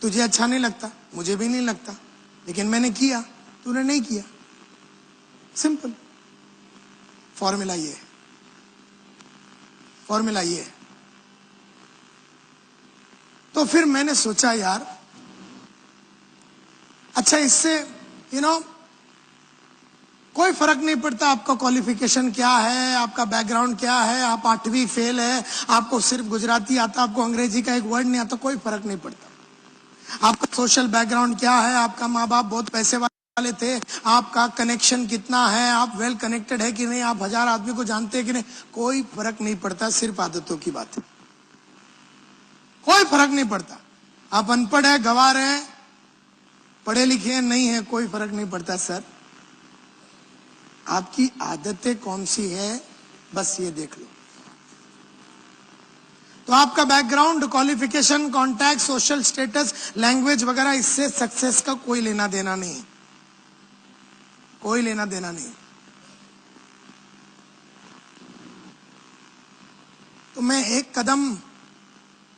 तुझे अच्छा नहीं लगता, मुझे भी नहीं लगता, लेकिन मैंने किया, तूने नहीं किया। सिंपल फॉर्मूला ये है, फॉर्मूला ये है। तो फिर मैंने सोचा यार, अच्छा इससे कोई फर्क नहीं पड़ता आपका क्वालिफिकेशन क्या है, आपका बैकग्राउंड क्या है, आप 8वीं फेल है, आपको सिर्फ गुजराती आता, आपको अंग्रेजी का एक वर्ड नहीं आता, कोई फर्क नहीं पड़ता। आपका सोशल बैकग्राउंड क्या है, आपका माँ बाप बहुत पैसे वाले थे, आपका कनेक्शन कितना है, आप वेल कनेक्टेड है कि नहीं, आप 1000 आदमी को जानते हैं कि नहीं, कोई फर्क नहीं पड़ता। सिर्फ आदतों की बात है, कोई फर्क नहीं पड़ता। आप अनपढ़ है, गंवार है, पढ़े लिखे हैं, नहीं है, कोई फर्क नहीं पड़ता। सर आपकी आदतें कौन सी है, बस ये देख लो। तो आपका background, qualification, contact, social status, language वगैरह, इससे सक्सेस का कोई लेना देना नहीं, कोई लेना देना नहीं। तो मैं एक कदम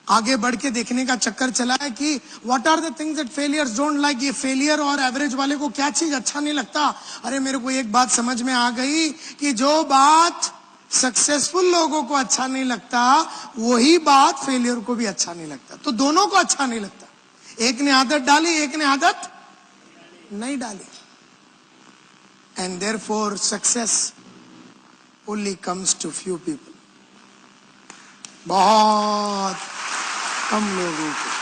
आगे बढ़ के देखने का चक्कर चला है कि what are the things that failures don't like. ये फेलियर और एवरेज वाले को क्या चीज अच्छा नहीं लगता। अरे मेरे को एक बात समझ में आ गई कि जो बात सक्सेसफुल लोगों को अच्छा नहीं लगता, वही बात फेलियर को भी अच्छा नहीं लगता। तो दोनों को अच्छा नहीं लगता। एक ने आदत डाली, एक ने आदत नहीं डाली। And therefore success only comes to few people, बहुत कम लोगों को।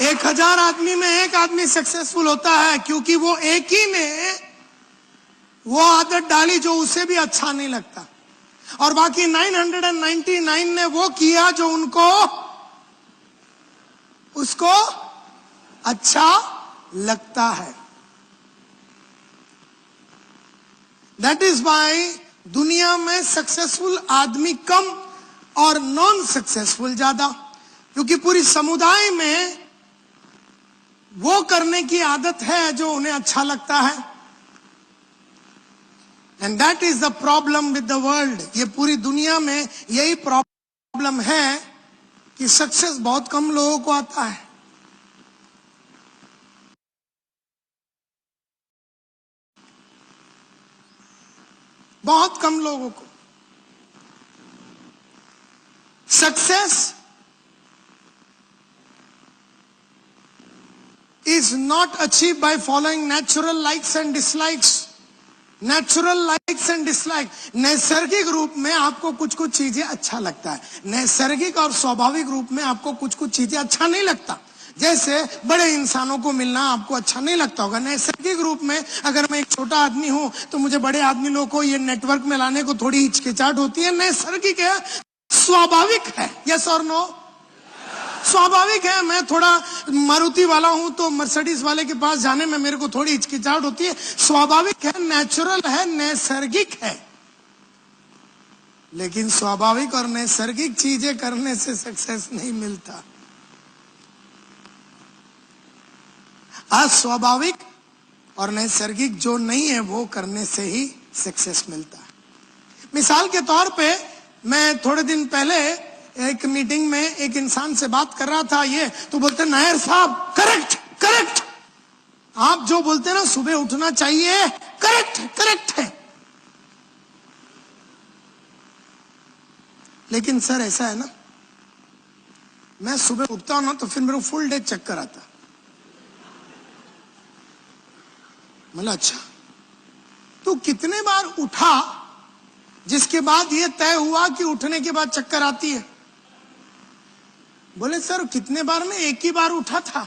एक 1000 आदमी में एक आदमी सक्सेसफुल होता है, क्योंकि वो एक ही ने वो आदत डाली जो उसे भी अच्छा नहीं लगता, और बाकी 999 ने वो किया जो उसको अच्छा लगता है। दैट इज वाई दुनिया में सक्सेसफुल आदमी कम और नॉन सक्सेसफुल ज्यादा, क्योंकि पूरी समुदाय में वो करने की आदत है जो उन्हें अच्छा लगता है। And that is the problem with the world. ये पूरी दुनिया में यही प्रॉब्लम है कि सक्सेस बहुत कम लोगों को आता है। बहुत कम लोगों को success is not achieved by following natural likes and dislikes. Natural likes and dislike, नैसर्गिक रूप में आपको कुछ कुछ चीजें अच्छा लगता है, नैसर्गिक और स्वाभाविक रूप में आपको कुछ कुछ चीजें अच्छा नहीं लगता। जैसे बड़े इंसानों को मिलना आपको अच्छा नहीं लगता होगा। नैसर्गिक रूप में अगर मैं एक छोटा आदमी हूं तो मुझे बड़े आदमी लोगों को ये नेटवर्क में लाने को थोड़ी हिचकिचाहट होती है। नैसर्गिक है, स्वाभाविक है। यस और नो? स्वाभाविक है। मैं थोड़ा मारुति वाला हूं तो मर्सिडीज वाले के पास जाने में मेरे को थोड़ी हिचकिचाहट होती है। स्वाभाविक है, नेचुरल है, नैसर्गिक है। लेकिन स्वाभाविक और नैसर्गिक चीजें करने से सक्सेस नहीं मिलता। अस्वाभाविक और नैसर्गिक जो नहीं है वो करने से ही सक्सेस मिलता है। मिसाल के तौर पे मैं थोड़े दिन पहले एक मीटिंग में एक इंसान से बात कर रहा था, ये तो बोलते नायर साहब करेक्ट करेक्ट, आप जो बोलते हैं ना सुबह उठना चाहिए, करेक्ट करेक्ट है। लेकिन सर ऐसा है ना, मैं सुबह उठता हूं ना तो फिर मेरे को फुल डे चक्कर आता। मतलब अच्छा, तू कितने बार उठा जिसके बाद ये तय हुआ कि उठने के बाद चक्कर आती है? बोले सर कितने बार में, एक ही बार उठा था,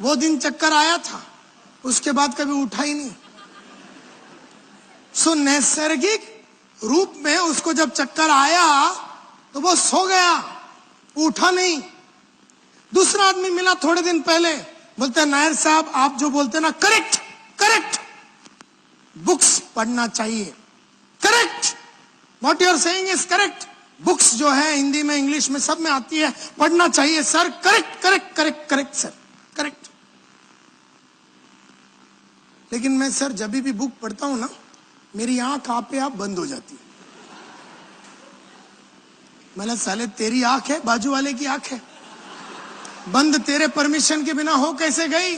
वो दिन चक्कर आया था, उसके बाद कभी उठा ही नहीं। सो नैसर्गिक रूप में उसको जब चक्कर आया तो वो सो गया, उठा नहीं। दूसरा आदमी मिला थोड़े दिन पहले, बोलते हैं नायर साहब आप जो बोलते हैं ना करेक्ट करेक्ट, बुक्स पढ़ना चाहिए, correct, what you are saying is correct, books जो है हिंदी में इंग्लिश में सब में आती है, पढ़ना चाहिए sir, correct correct correct correct sir correct. लेकिन मैं सर जब भी बुक पढ़ता हूं ना, मेरी आंख आपे आप बंद हो जाती है। मतलब साले तेरी आंख है, बाजू वाले की आंख है, बंद तेरे परमिशन के बिना हो कैसे गई?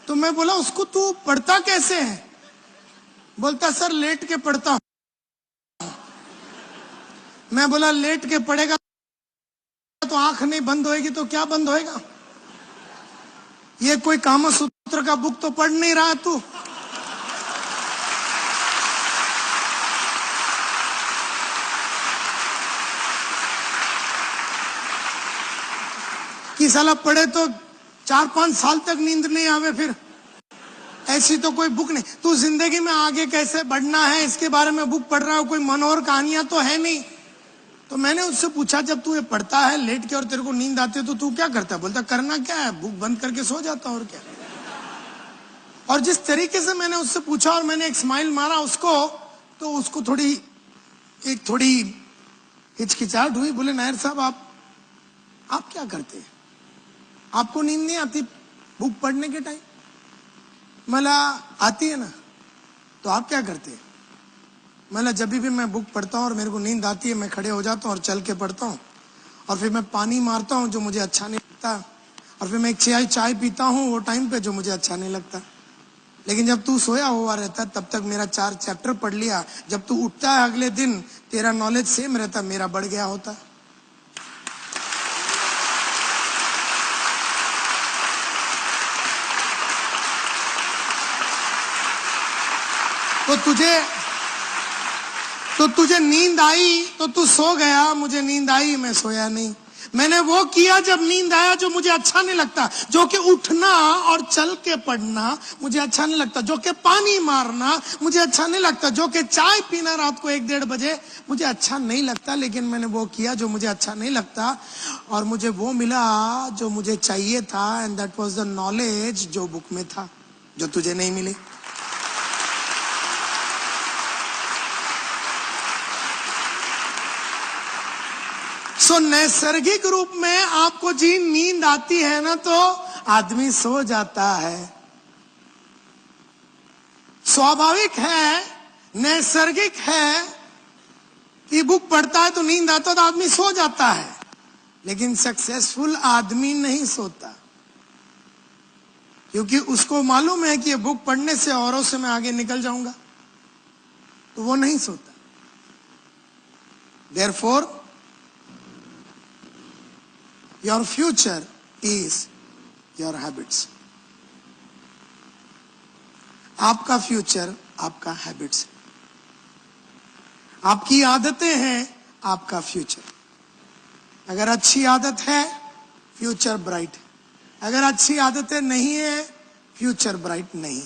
तो मैं बोला उसको तू पढ़ता कैसे है? बोलता सर लेट के पढ़ता हूं। मैं बोला लेट के पढ़ेगा तो आंख नहीं बंद होएगी तो क्या बंद होएगा? ये कोई कामसूत्र का बुक तो पढ़ नहीं रहा तू। कि साला पढ़े तो 4-5 साल तक नींद नहीं आवे, फिर ऐसी तो कोई बुक नहीं। तू जिंदगी में आगे कैसे बढ़ना है इसके बारे में बुक पढ़ रहा हो, कोई मनोहर कहानियां तो है नहीं। तो मैंने उससे पूछा जब तू ये पढ़ता है लेट के और तेरे को नींद आती है तो तू क्या करता है? बोलता करना क्या है, बुक बंद करके सो जाता और क्या। और जिस तरीके से मैंने उससे पूछा और मैंने एक स्माइल मारा उसको, तो उसको थोड़ी हिचकिचाहट हुई। बोले नायर साहब आप क्या करते हैं? आपको नींद नहीं आती बुक पढ़ने के टाइम? मला आती है ना, तो आप क्या करते हैं? मतलब जब भी मैं बुक पढ़ता हूँ और मेरे को नींद आती है, मैं खड़े हो जाता हूँ और चल के पढ़ता हूँ, और फिर मैं पानी मारता हूँ जो मुझे अच्छा नहीं लगता, और फिर मैं एक चाय पीता हूँ वो टाइम पे जो मुझे अच्छा नहीं लगता। लेकिन जब तू सोया हुआ रहता तब तक मेरा 4 चैप्टर पढ़ लिया, जब तू उठता है अगले दिन तेरा नॉलेज सेम रहता, मेरा बढ़ गया होता। तो तुझे नींद आई तो तू सो गया, मुझे नींद आई मैं सोया नहीं। मैंने वो किया जब नींद आया जो मुझे अच्छा नहीं लगता, जो कि उठना और चल के पढ़ना मुझे अच्छा नहीं लगता, जो कि पानी मारना मुझे अच्छा नहीं लगता, जो कि चाय पीना रात को 1-1:30 बजे मुझे अच्छा नहीं लगता। लेकिन मैंने वो किया जो मुझे अच्छा नहीं लगता और मुझे वो मिला जो मुझे चाहिए था, and that was the knowledge जो बुक में था, जो तुझे नहीं मिली। सो नैसर्गिक रूप में आपको जी नींद आती है ना तो आदमी सो जाता है। स्वाभाविक है, नैसर्गिक है कि बुक पढ़ता है तो नींद आता है तो आदमी सो जाता है। लेकिन सक्सेसफुल आदमी नहीं सोता, क्योंकि उसको मालूम है कि ये बुक पढ़ने से औरों से मैं आगे निकल जाऊंगा, तो वो नहीं सोता। Therefore, your future is your habits. आपका फ्यूचर आपका हैबिट्स है, आपकी आदतें हैं आपका फ्यूचर। अगर अच्छी आदत है फ्यूचर ब्राइट है, अगर अच्छी आदतें नहीं है फ्यूचर ब्राइट नहीं।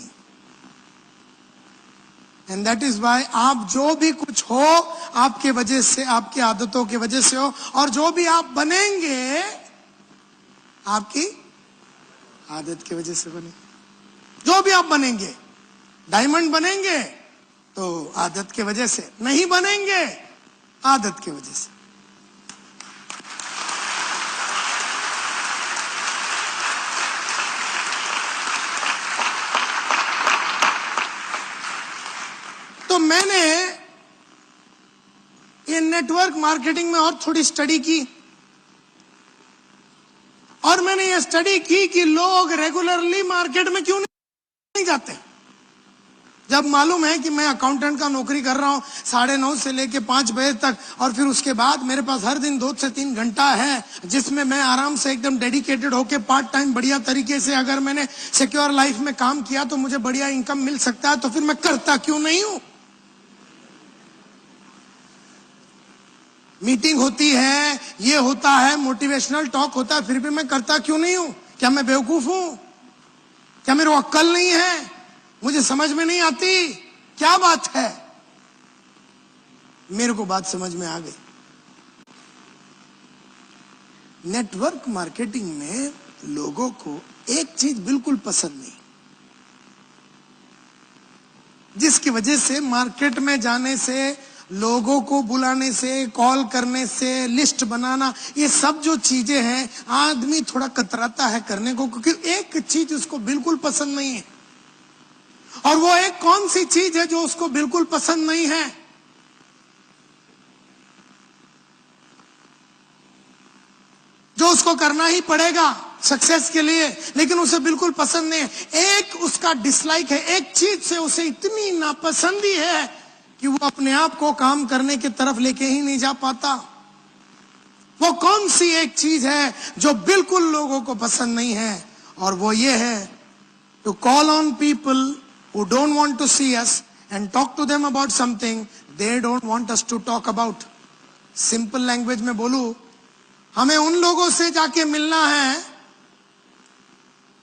एंड दैट इज वाई आप जो भी कुछ हो आपके वजह से, आपकी आदतों की वजह से हो, और जो भी आप बनेंगे आपकी आदत की वजह से बने। जो भी आप बनेंगे, डायमंड बनेंगे तो आदत की वजह से, नहीं बनेंगे आदत की वजह से। तो मैंने ये नेटवर्क मार्केटिंग में और थोड़ी स्टडी की, और मैंने ये स्टडी की कि लोग रेगुलरली मार्केट में क्यों नहीं जाते। जब मालूम है कि मैं अकाउंटेंट का नौकरी कर रहा हूं 9:30 से लेके 5 बजे तक, और फिर उसके बाद मेरे पास हर दिन 2 से 3 घंटा है जिसमें मैं आराम से एकदम डेडिकेटेड होके पार्ट टाइम बढ़िया तरीके से अगर मैंने सिक्योर लाइफ में काम किया तो मुझे बढ़िया इनकम मिल सकता है, तो फिर मैं करता क्यों नहीं हूं। मीटिंग होती है, ये होता है, मोटिवेशनल टॉक होता है, फिर भी मैं करता क्यों नहीं हूं? क्या मैं बेवकूफ हूं? क्या मेरे को अक्ल नहीं है? मुझे समझ में नहीं आती? क्या बात है? मेरे को बात समझ में आ गई। नेटवर्क मार्केटिंग में लोगों को एक चीज बिल्कुल पसंद नहीं, जिसकी वजह से मार्केट में जाने से लोगों को बुलाने से, कॉल करने से, लिस्ट बनाना, ये सब जो चीजें हैं आदमी थोड़ा कतराता है करने को, क्योंकि एक चीज उसको बिल्कुल पसंद नहीं है। और वो एक कौन सी चीज है जो उसको बिल्कुल पसंद नहीं है? जो उसको करना ही पड़ेगा सक्सेस के लिए, लेकिन उसे बिल्कुल पसंद नहीं है। एक उसका डिसलाइक है, एक चीज से उसे इतनी नापसंदी है कि वो अपने आप को काम करने की तरफ लेके ही नहीं जा पाता। वो कौन सी एक चीज है जो बिल्कुल लोगों को पसंद नहीं है? और वो ये है, to call on people who don't want to see us and talk to them about something they don't want us to talk about. Simple language में बोलूं, हमें उन लोगों से जाके मिलना है।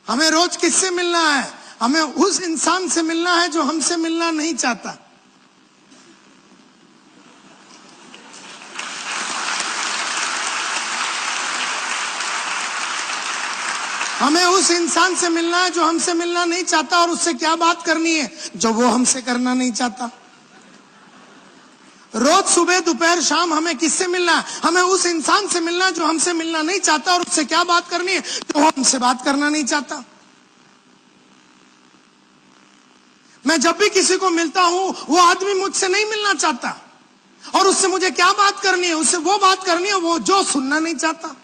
हमें रोज किससे मिलना है? हमें उस इंसान से मिलना है जो हमसे मिलना नहीं चाहता। हमें उस इंसान से मिलना है जो हमसे मिलना नहीं चाहता। और उससे क्या बात करनी है? जो वो हमसे करना नहीं चाहता। रोज सुबह दोपहर शाम हमें किससे मिलना है? हमें उस इंसान से मिलना है जो हमसे मिलना नहीं चाहता। और उससे क्या बात करनी है? जो वो हमसे बात करना नहीं चाहता। मैं जब भी किसी को मिलता हूं, वो आदमी मुझसे नहीं मिलना चाहता। और उससे मुझे क्या बात करनी है? उससे वो बात करनी है वो जो सुनना नहीं चाहता।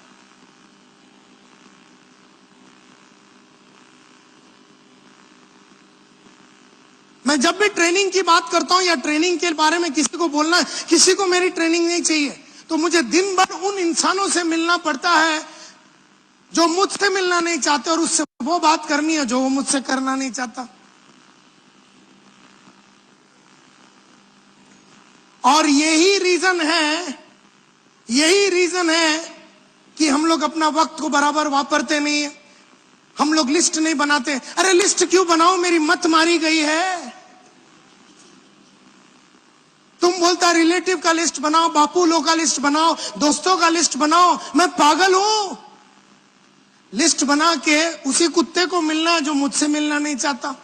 मैं जब भी ट्रेनिंग की बात करता हूं या ट्रेनिंग के बारे में किसी को बोलना है, किसी को मेरी ट्रेनिंग नहीं चाहिए, तो मुझे दिन भर उन इंसानों से मिलना पड़ता है जो मुझसे मिलना नहीं चाहते, और उससे वो बात करनी है जो वो मुझसे करना नहीं चाहता। और यही रीजन है कि हम लोग अपना वक्त को बराबर वापरते नहीं है। हम लोग लिस्ट नहीं बनाते। अरे लिस्ट क्यों बनाओ? मेरी मत मारी गई है। तुम बोलता रिलेटिव का लिस्ट बनाओ, बापू लोग का लिस्ट बनाओ, दोस्तों का लिस्ट बनाओ। मैं पागल हूं? लिस्ट बना के उसी कुत्ते को मिलना जो मुझसे मिलना नहीं चाहता,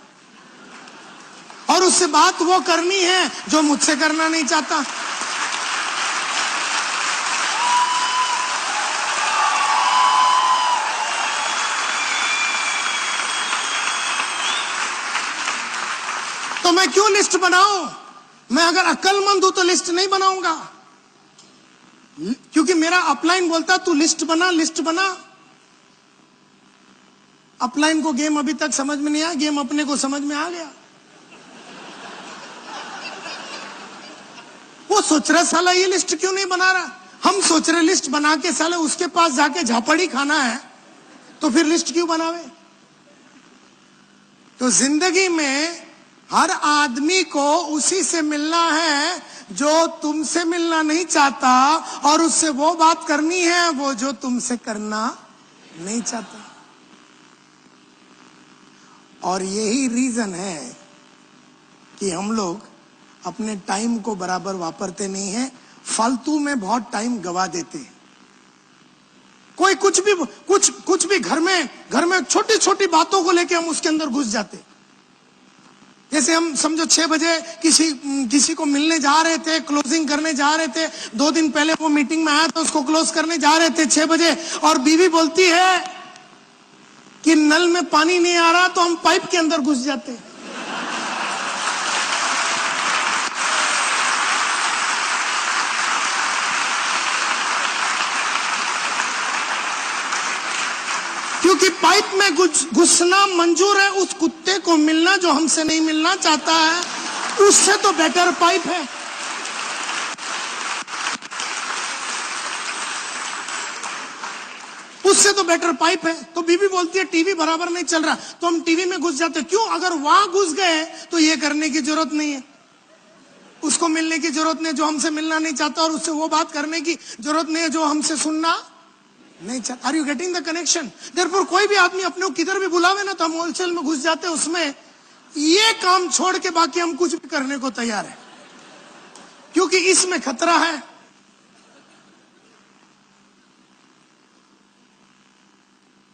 और उससे बात वो करनी है जो मुझसे करना नहीं चाहता। तो मैं क्यों लिस्ट बनाऊं? मैं अगर अक्लमंद हूं तो लिस्ट नहीं बनाऊंगा, क्योंकि मेरा अपलाइन बोलता तू लिस्ट बना, लिस्ट बना। अपलाइन को गेम अभी तक समझ में नहीं आया, गेम अपने को समझ में आ गया। वो सोच रहा साला ये लिस्ट क्यों नहीं बना रहा। हम सोच रहे लिस्ट बना के साला उसके पास जाके झापड़ी खाना है, तो फिर लिस्ट क्यों बनावे? तो जिंदगी में हर आदमी को उसी से मिलना है जो तुमसे मिलना नहीं चाहता, और उससे वो बात करनी है वो जो तुमसे करना नहीं चाहता। और यही रीजन है कि हम लोग अपने टाइम को बराबर वापरते नहीं हैं, फालतू में बहुत टाइम गवा देते हैं। कोई कुछ भी घर में छोटी छोटी बातों को लेके हम उसके अंदर घुस जाते। जैसे हम समझो 6 बजे किसी को मिलने जा रहे थे, क्लोजिंग करने जा रहे थे। 2 दिन पहले वो मीटिंग में आया था, उसको क्लोज करने जा रहे थे 6 बजे, और बीवी बोलती है कि नल में पानी नहीं आ रहा, तो हम पाइप के अंदर घुस जाते। क्योंकि पाइप में घुसना मंजूर है, उस कुत्ते को मिलना जो हमसे नहीं मिलना चाहता है, उससे तो बेटर पाइप है। उससे तो बेटर पाइप है। तो बीवी बोलती है टीवी बराबर नहीं चल रहा, तो हम टीवी में घुस जाते। क्यों? अगर वहां घुस गए तो ये करने की जरूरत नहीं है, उसको मिलने की जरूरत नहीं जो हमसे मिलना नहीं चाहता, और उससे वो बात करने की जरूरत नहीं है जो हमसे सुनना नहीं चाहता। Are you getting the connection? Therefore कोई भी आदमी अपने को किधर भी बुलावे ना, तो हम होलसेल में घुस जाते उसमें। ये काम छोड़ के बाकी हम कुछ भी करने को तैयार है, क्योंकि इसमें खतरा है।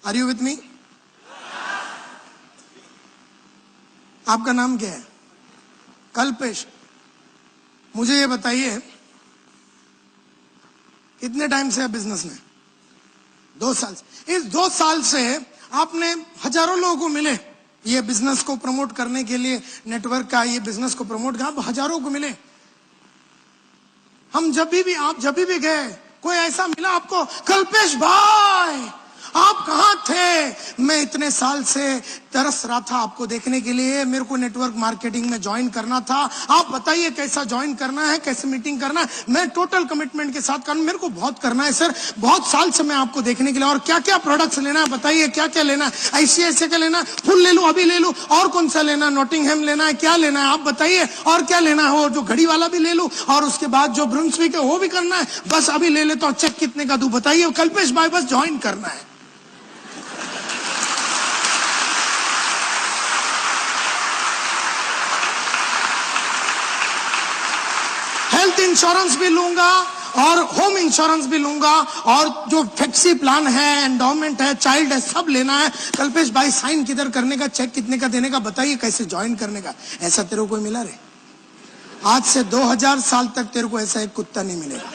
Are you with me? आपका नाम क्या है? कल्पेश। मुझे ये बताइए, कितने टाइम से है बिजनेस में? 2 साल से। इस 2 साल से आपने हजारों लोगों को मिले ये बिजनेस को प्रमोट करने के लिए, नेटवर्क का ये बिजनेस को प्रमोट कर, हजारों को मिले। हम आप जब भी गए, कोई ऐसा मिला आपको, कल्पेश भाई आप कहां थे? मैं इतने साल से तरस रहा था आपको देखने के लिए, मेरे को नेटवर्क मार्केटिंग में ज्वाइन करना था, आप बताइए कैसा ज्वाइन करना है, कैसे मीटिंग करना है, मैं टोटल कमिटमेंट के साथ करना, मेरे को बहुत करना है सर, बहुत साल से मैं आपको देखने के लिए, और क्या क्या प्रोडक्ट्स लेना है बताइए, क्या क्या लेना है, ऐसे का लेना है, फुल ले लूं, अभी ले लूं, और कौन सा लेना है, नॉटिंगहैम लेना है, क्या लेना है आप बताइए, और क्या लेना है, वो जो घड़ी वाला भी ले लूं, और उसके बाद जो ब्रुंसविक है वो भी करना है, बस अभी ले लेता हूं, चेक कितने का दूं बताइए, कल्पेश भाई बस ज्वाइन करना है। हेल्थ इंश्योरेंस भी लूंगा और होम इंश्योरेंस भी लूंगा, और जो फ्लेक्सी प्लान है, एंडोमेंट है, चाइल्ड है, सब लेना है। कल्पेश भाई साइन किधर करने का, चेक कितने का देने का बताइए, कैसे ज्वाइन करने का। ऐसा तेरे को कोई मिला रे? आज से 2000 साल तक तेरे को ऐसा एक कुत्ता नहीं मिलेगा।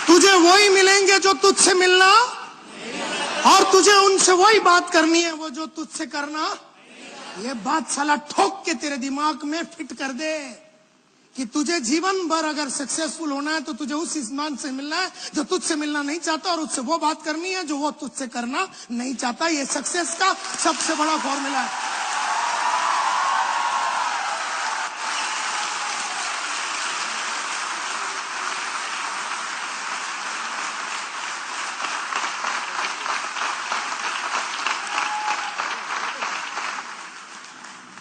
तुझे वही मिलेंगे जो तुझसे मिलना, और तुझे उनसे वही बात करनी है वो जो तुझसे करना। ये बात साला ठोक के तेरे दिमाग में फिट कर दे कि तुझे जीवन भर अगर सक्सेसफुल होना है तो तुझे उस इंसान से मिलना है जो तुझसे मिलना नहीं चाहता, और उससे वो बात करनी है जो वो तुझसे करना नहीं चाहता। ये सक्सेस का सबसे बड़ा फॉर्मूला है।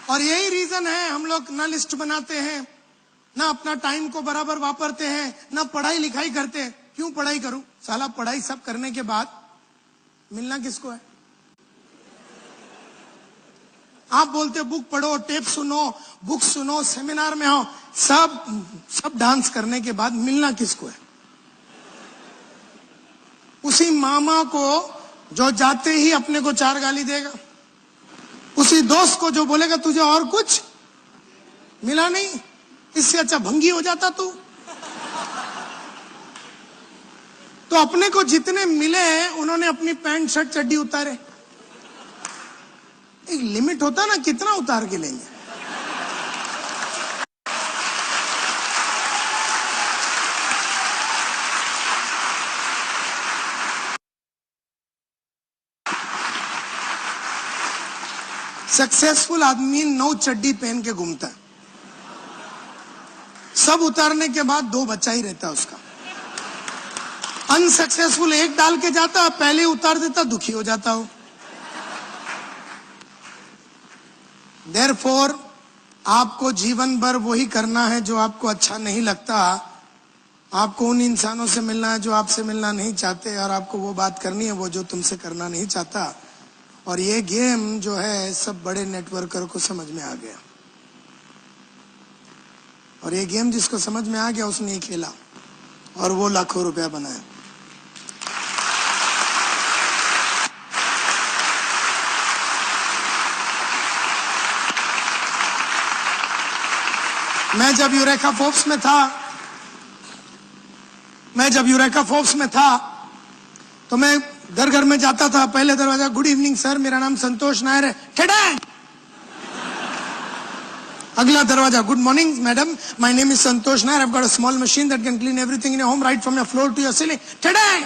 और यही रीजन है हम लोग ना लिस्ट बनाते हैं, ना अपना टाइम को बराबर वापरते हैं, ना पढ़ाई लिखाई करते हैं। क्यों पढ़ाई करूं? साला पढ़ाई सब करने के बाद मिलना किसको है? आप बोलते हो बुक पढ़ो, टेप सुनो, बुक सुनो, सेमिनार में हो, सब डांस करने के बाद मिलना किसको है? उसी मामा को जो जाते ही अपने को 4 गाली देगा, उसी दोस्त को जो बोलेगा तुझे और कुछ मिला नहीं, इससे अच्छा भंगी हो जाता तू। तो अपने को जितने मिले उन्होंने अपनी पैंट शर्ट चड्डी उतारे। एक लिमिट होता ना, कितना उतार के लेंगे। सक्सेसफुल आदमी 9 चड्डी पहन के घूमता है, सब उतारने के बाद 2 बचा ही रहता है उसका। अनसक्सेसफुल 1 डाल के जाता, पहले उतार देता, दुखी हो जाता हो। देयरफॉर आपको जीवन भर वही करना है जो आपको अच्छा नहीं लगता। आपको उन इंसानों से मिलना है जो आपसे मिलना नहीं चाहते, और आपको वो बात करनी है वो जो तुमसे करना नहीं चाहता। और ये गेम जो है सब बड़े नेटवर्कर को समझ में आ गया, और ये गेम जिसको समझ में आ गया उसने ही खेला, और वो लाखों रुपया बनाया। मैं जब यूरेका फोर्ब्स में था तो मैं घर घर में जाता था। पहले दरवाजा, गुड इवनिंग सर, मेरा नाम संतोष नायर है, ठेडे। अगला दरवाजा, good morning madam, my name is Santosh Nair, I have got a small machine that can clean everything in your home right from your floor to your ceiling, ठेडे।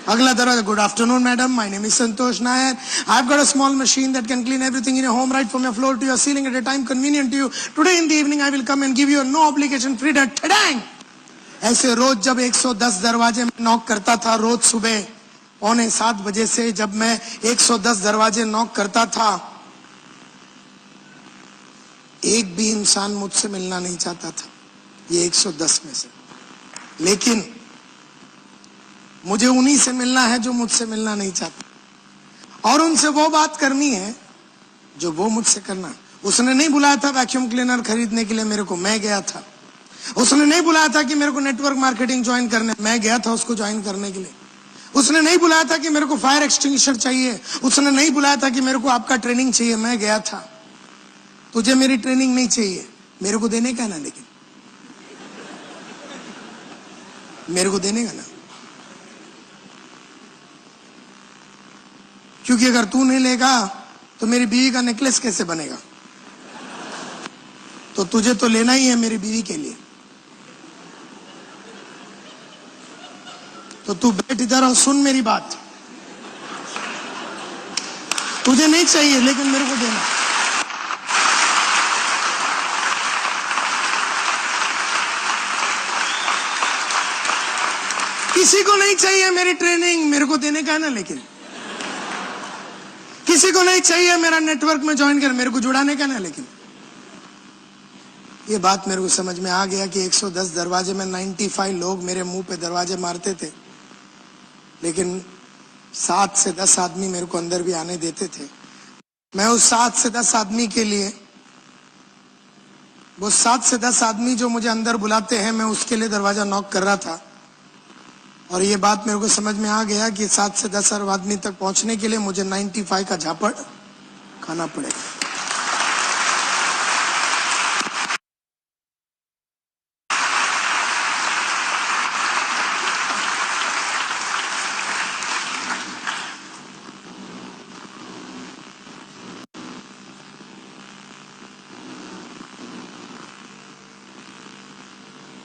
अगला दरवाजा, good afternoon madam, my name is Santosh Nair, I have got a small machine that can clean everything in your home right from your floor to your ceiling at a time convenient to you, today in the evening I will come and give you no obligation free date, ठेडे। ऐसे रोज जब 110 दरवाजे में knock करता था, रोज सुबह 6:45 बजे से जब मैं 110 दरवाजे नॉक करता था, एक भी इंसान मुझसे मिलना नहीं चाहता था, ये 110 में से। लेकिन मुझे उन्हीं से मिलना है जो मुझसे मिलना नहीं चाहता, और उनसे वो बात करनी है जो वो मुझसे करना। उसने नहीं बुलाया था वैक्यूम क्लीनर खरीदने के लिए मेरे को, मैं गया था। उसने नहीं बुलाया था कि मेरे को नेटवर्क मार्केटिंग ज्वाइन करने, मैं गया था उसको ज्वाइन करने के लिए। उसने नहीं बुलाया था कि मेरे को फायर एक्सटिंग्विशर चाहिए, उसने नहीं बुलाया था कि मेरे को आपका ट्रेनिंग चाहिए। मैं गया था, तुझे मेरी ट्रेनिंग नहीं चाहिए, मेरे को देने का ना, लेकिन मेरे को देने का ना, क्योंकि अगर तू नहीं लेगा तो मेरी बीवी का नेकलेस कैसे बनेगा? तो तुझे तो लेना ही है मेरी बीवी के लिए। तो तू बैठ इधर और सुन मेरी बात। तुझे नहीं चाहिए लेकिन मेरे को देना। किसी को नहीं चाहिए मेरी ट्रेनिंग, मेरे को देने का है ना, लेकिन किसी को नहीं चाहिए मेरा नेटवर्क में ज्वाइन कर, मेरे को जुड़ाने का ना, लेकिन ये बात मेरे को समझ में आ गया कि 110 दरवाजे में 95 लोग मेरे मुंह पे दरवाजे मारते थे, लेकिन 7 से 10 आदमी मेरे को अंदर भी आने देते थे। मैं उस 7 से 10 आदमी के लिए, वो 7 से 10 आदमी जो मुझे अंदर बुलाते हैं, मैं उसके लिए दरवाजा नॉक कर रहा था। और ये बात मेरे को समझ में आ गया कि 7 से 10 आदमी तक पहुंचने के लिए मुझे 95 का झापड़ खाना पड़ेगा।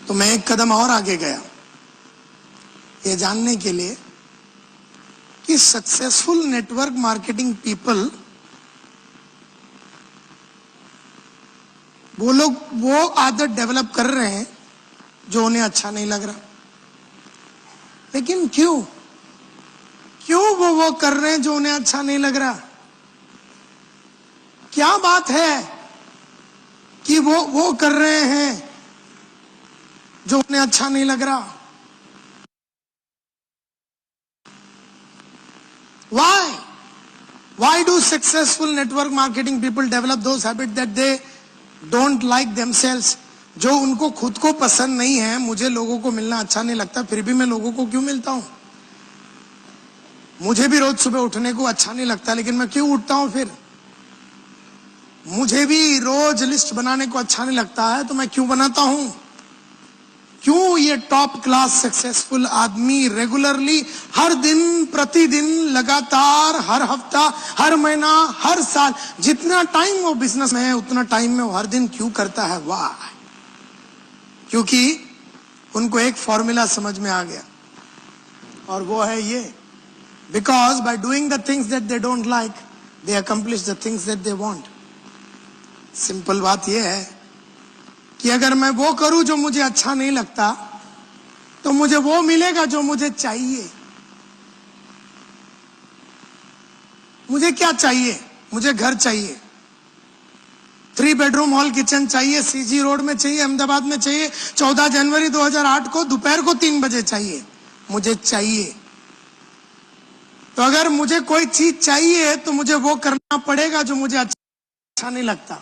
तो मैं एक कदम और आगे गया, ये जानने के लिए कि सक्सेसफुल नेटवर्क मार्केटिंग पीपल, वो लोग वो आदत डेवलप कर रहे हैं जो उन्हें अच्छा नहीं लग रहा, लेकिन क्यों वो कर रहे हैं जो उन्हें अच्छा नहीं लग रहा? क्या बात है कि वो कर रहे हैं जो उन्हें अच्छा नहीं लग रहा? Why do successful network marketing people develop those habits that they don't like themselves? जो उनको खुद को पसंद नहीं है। मुझे लोगों को मिलना अच्छा नहीं लगता, फिर भी मैं लोगों को क्यों मिलता हूं? मुझे भी रोज सुबह उठने को अच्छा नहीं लगता, लेकिन मैं क्यों उठता हूं? फिर मुझे भी रोज लिस्ट बनाने को अच्छा नहीं लगता है, तो मैं क्यों बनाता हूं? क्यों ये टॉप क्लास सक्सेसफुल आदमी रेगुलरली, हर दिन, प्रतिदिन, लगातार, हर हफ्ता, हर महीना, हर साल, जितना टाइम वो बिजनेस में है उतना टाइम में वो हर दिन क्यों करता है? वाह! क्योंकि उनको एक फॉर्मूला समझ में आ गया, और वो है ये: because by doing the things that they don't like, they accomplish the things that they want. Simple बात ये है कि अगर मैं वो करूं जो मुझे अच्छा नहीं लगता, तो मुझे वो मिलेगा जो मुझे चाहिए। मुझे क्या चाहिए? मुझे घर चाहिए, 3 बेडरूम हॉल किचन चाहिए, सीजी रोड में चाहिए, अहमदाबाद में चाहिए, 14 जनवरी 2008 को दोपहर को 3 बजे चाहिए। मुझे चाहिए। तो अगर मुझे कोई चीज चाहिए तो मुझे वो करना पड़ेगा जो मुझे अच्छा नहीं लगता।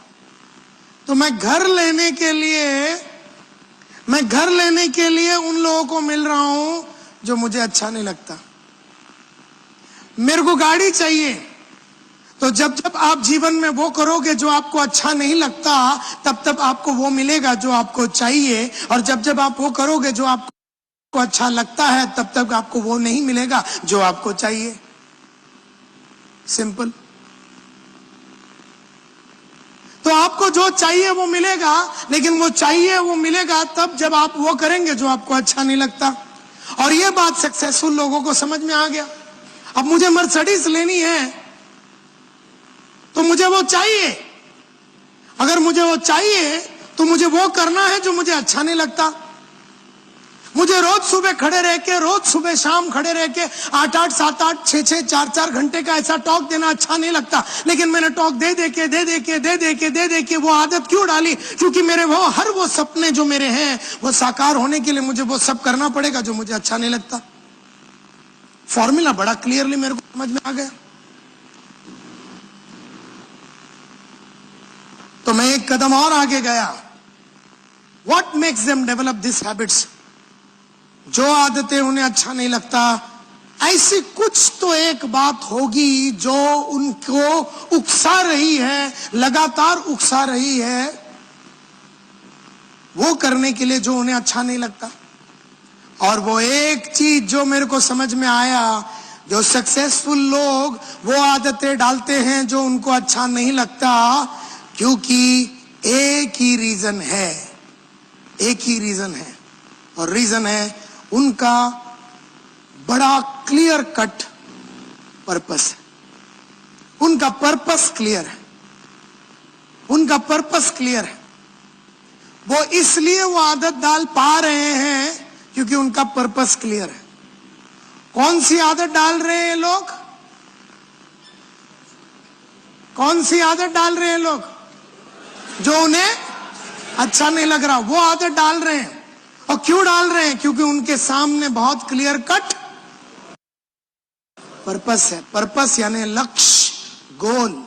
तो मैं घर लेने के लिए उन लोगों को मिल रहा हूं जो मुझे अच्छा नहीं लगता। मेरे को गाड़ी चाहिए, तो जब जब आप जीवन में वो करोगे जो आपको अच्छा नहीं लगता, तब तब आपको वो मिलेगा जो आपको चाहिए, और जब जब आप वो करोगे जो आपको अच्छा लगता है, तब तक आपको वो नहीं मिलेगा जो आपको चाहिए। सिंपल। तो आपको जो चाहिए वो मिलेगा, लेकिन वो चाहिए वो मिलेगा तब जब आप वो करेंगे जो आपको अच्छा नहीं लगता। और ये बात सक्सेसफुल लोगों को समझ में आ गया। अब मुझे मर्सिडीज लेनी है तो मुझे वो चाहिए। अगर मुझे वो चाहिए तो मुझे वो करना है जो मुझे अच्छा नहीं लगता। मुझे रोज सुबह खड़े रह के, रोज सुबह शाम खड़े रह के 8-8, 7-8, 6-6, 4-4 घंटे का ऐसा टॉक देना अच्छा नहीं लगता। लेकिन मैंने टॉक दे दे के वो आदत क्यों डाली? क्योंकि मेरे हर वो सपने जो मेरे हैं वो साकार होने के लिए मुझे वो सब करना पड़ेगा जो मुझे अच्छा नहीं लगता। फॉर्मूला बड़ा क्लियरली मेरे को समझ में आ गया। तो मैं एक कदम और आगे गया। What makes them develop these habits? जो आदतें उन्हें अच्छा नहीं लगता, ऐसी कुछ तो एक बात होगी जो उनको उकसा रही है, लगातार उकसा रही है वो करने के लिए जो उन्हें अच्छा नहीं लगता। और वो एक चीज जो मेरे को समझ में आया, जो सक्सेसफुल लोग वो आदतें डालते हैं जो उनको अच्छा नहीं लगता, क्योंकि एक ही रीजन है, एक ही रीजन है, और रीजन है उनका बड़ा क्लियर कट पर्पस है। उनका पर्पस क्लियर है, उनका पर्पस क्लियर है। वो इसलिए वो आदत डाल पा रहे हैं क्योंकि उनका पर्पस क्लियर है। कौन सी आदत डाल रहे हैं लोग? कौन सी आदत डाल रहे हैं लोग? जो उन्हें अच्छा नहीं लग रहा, वो आदत डाल रहे हैं। और क्यों डाल रहे हैं? क्योंकि उनके सामने बहुत क्लियर कट पर्पस है। पर्पस यानी लक्ष्य, गोल।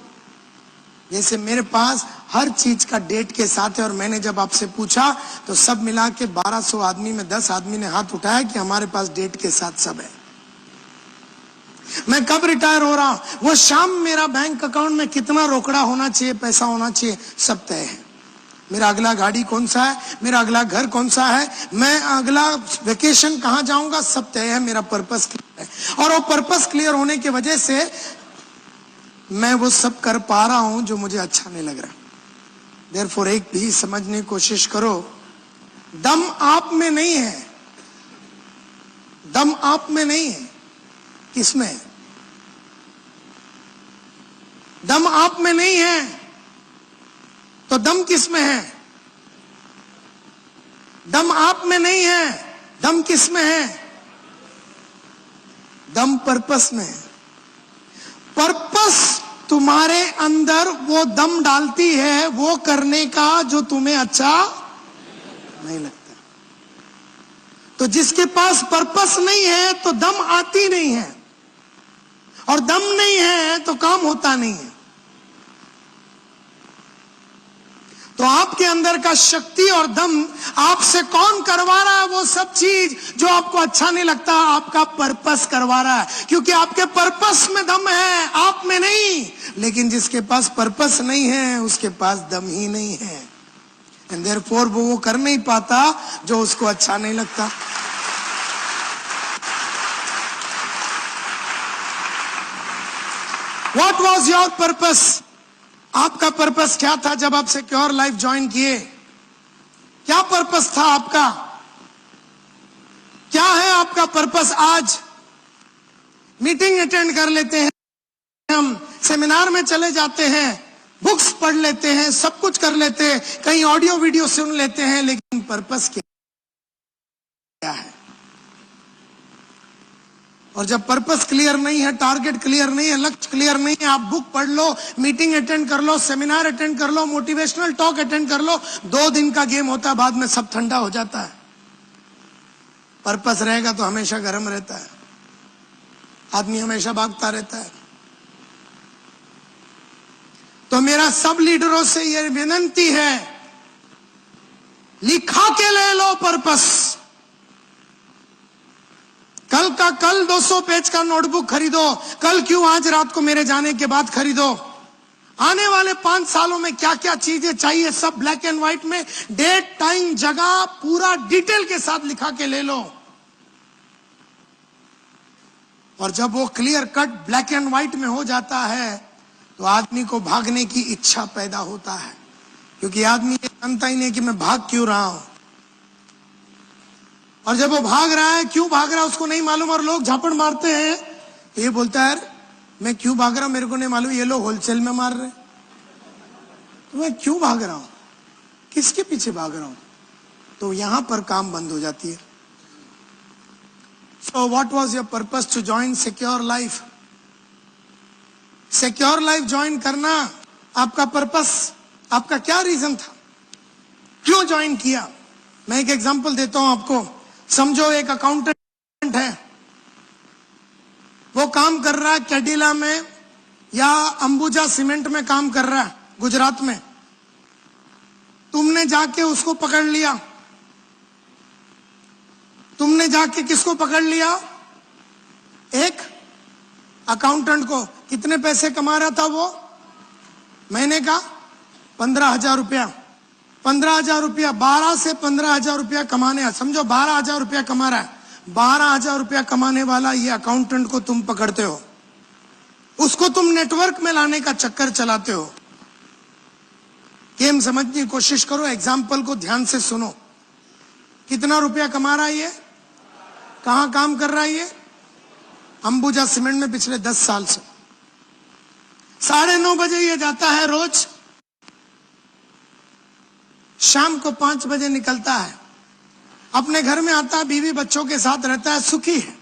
जैसे मेरे पास हर चीज का डेट के साथ है, और मैंने जब आपसे पूछा तो सब मिला के 1200 आदमी में 10 आदमी ने हाथ उठाया कि हमारे पास डेट के साथ सब है। मैं कब रिटायर हो रहा हूं, वो शाम मेरा बैंक अकाउंट में कितना रोकड़ा होना चाहिए, पैसा होना चाहिए, सब तय है। मेरा अगला गाड़ी कौन सा है, मेरा अगला घर कौन सा है, मैं अगला वेकेशन कहां जाऊंगा, सब तय है। मेरा पर्पस क्लियर है, और वो पर्पस क्लियर होने की वजह से मैं वो सब कर पा रहा हूं जो मुझे अच्छा नहीं लग रहा। देयरफॉर एक भी समझने की कोशिश करो, दम आप में नहीं है, दम आप में नहीं है। किसमें है? दम आप में नहीं है तो दम किसमें है? दम आप में नहीं है, दम किसमें है? दम पर्पस में है। पर्पस तुम्हारे अंदर वो दम डालती है वो करने का जो तुम्हें अच्छा नहीं लगता। तो जिसके पास पर्पस नहीं है तो दम आती नहीं है, और दम नहीं है तो काम होता नहीं है। तो आपके अंदर का शक्ति और दम आपसे कौन करवा रहा है? वो सब चीज जो आपको अच्छा नहीं लगता, आपका पर्पस करवा रहा है। क्योंकि आपके पर्पस में दम है, आप में नहीं। लेकिन जिसके पास पर्पस नहीं है उसके पास दम ही नहीं है, एंड देयरफॉर वो कर नहीं पाता जो उसको अच्छा नहीं लगता। What was your purpose? आपका पर्पस क्या था जब आप सिक्योर लाइफ ज्वाइन किए? क्या पर्पस था आपका? क्या है आपका पर्पस? आज मीटिंग अटेंड कर लेते हैं, हम सेमिनार में चले जाते हैं, बुक्स पढ़ लेते हैं, सब कुछ कर लेते हैं, कहीं ऑडियो वीडियो सुन लेते हैं, लेकिन पर्पस क्या है? और जब पर्पस क्लियर नहीं है, टारगेट क्लियर नहीं है, लक्ष्य क्लियर नहीं है, आप बुक पढ़ लो, मीटिंग अटेंड कर लो, सेमिनार अटेंड कर लो, मोटिवेशनल टॉक अटेंड कर लो, 2 दिन का गेम होता है, बाद में सब ठंडा हो जाता है। पर्पस रहेगा तो हमेशा गर्म रहता है, आदमी हमेशा भागता रहता है। तो मेरा सब लीडरों से यह विनती है, लिखा के ले लो पर्पस। कल का कल 200 पेज का नोटबुक खरीदो, कल क्यों आज रात को मेरे जाने के बाद खरीदो। आने वाले 5 सालों में क्या क्या चीजें चाहिए, सब ब्लैक एंड व्हाइट में, डेट, टाइम, जगह पूरा डिटेल के साथ लिखा के ले लो। और जब वो clear cut black and white में हो जाता है तो आदमी को भागने की इच्छा पैदा होता है, क्योंकि आदमी ये जानता ही नहीं कि मैं भाग क्यों रहा हूं। और जब वो भाग रहा है, क्यों भाग रहा है उसको नहीं मालूम, और लोग झापड़ मारते हैं तो ये बोलता है मैं क्यों भाग रहा हूं मेरे को नहीं मालूम, ये लोग होलसेल में मार रहे, तो मैं क्यों भाग रहा हूं, किसके पीछे भाग रहा हूं। तो यहां पर काम बंद हो जाती है। So what was your purpose to join secure life? Secure life join करना आपका पर्पस, आपका क्या रीजन था, क्यों ज्वाइन किया? मैं एक एग्जांपल देता हूं आपको। समझो एक अकाउंटेंट है, वो काम कर रहा है कैडिला में या अंबुजा सीमेंट में काम कर रहा है गुजरात में। तुमने जाके उसको पकड़ लिया, तुमने जाके किसको पकड़ लिया? अकाउंटेंट को कितने पैसे कमा रहा था वो महीने का? 15,000 रुपया। 15,000 रुपया, 12 से 15,000 रुपया कमाने, समझो 12,000 रुपया कमा रहा है। 12,000 रुपया कमाने वाला ये अकाउंटेंट को तुम पकड़ते हो, उसको तुम नेटवर्क में लाने का चक्कर चलाते हो। गेम समझने की कोशिश करो, एग्जाम्पल को ध्यान से सुनो। कितना रुपया कमा रहा है ये? कहां काम कर रहा है ये? अंबुजा सीमेंट में पिछले 10 साल से। 9:30 बजे ये जाता है रोज, शाम को 5 बजे निकलता है, अपने घर में आता है, बीवी बच्चों के साथ रहता है, सुखी है।